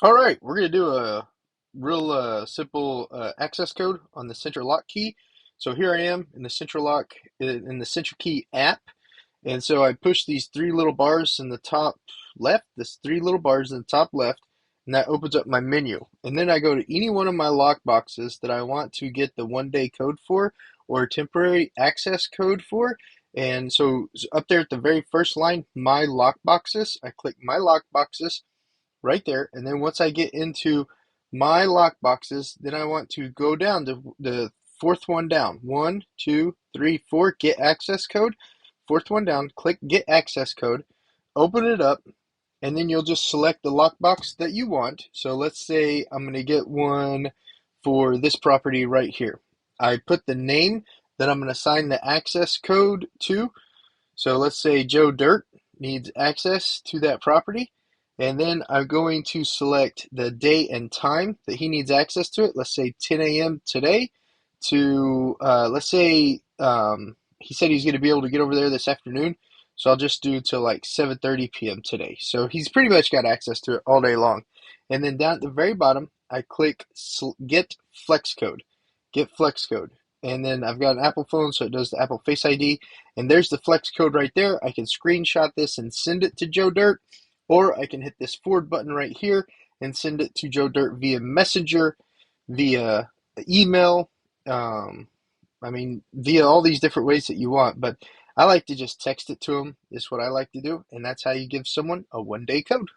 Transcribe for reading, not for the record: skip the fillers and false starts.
All right, we're going to do a real simple access code on the SentriLock key. So here I am in the SentriLock in the SentriKey app, and so I push these three little bars in the top left. This three little bars in the top left, and that opens up my menu. And then I go to any one of my lock boxes that I want to get the 1-day code for or temporary access code for. And so up there at the very first line, my lock boxes. I click my lock boxes right there. And then once I get into my lock boxes, then I want to go down to the fourth one down. 1, 2, 3, 4, get access code. Fourth one down, click get access code, open it up, and then you'll just select the lockbox that you want. So let's say I'm going to get one for this property right here. I put the name that I'm going to assign the access code to. So let's say Joe Dirt needs access to that property. And then I'm going to select the date and time that he needs access to it. Let's say 10 a.m. today to, let's say he said he's going to be able to get over there this afternoon. So I'll just do till like 7:30 p.m. today. So he's pretty much got access to it all day long. And then down at the very bottom, I click get flex code. Get flex code. And then I've got an Apple phone, so it does the Apple Face ID. And there's the flex code right there. I can screenshot this and send it to Joe Dirt, or I can hit this forward button right here and send it to Joe Dirt via Messenger, via email, via all these different ways that you want. But I like to just text it to them, is what I like to do. And that's how you give someone a 1-day code.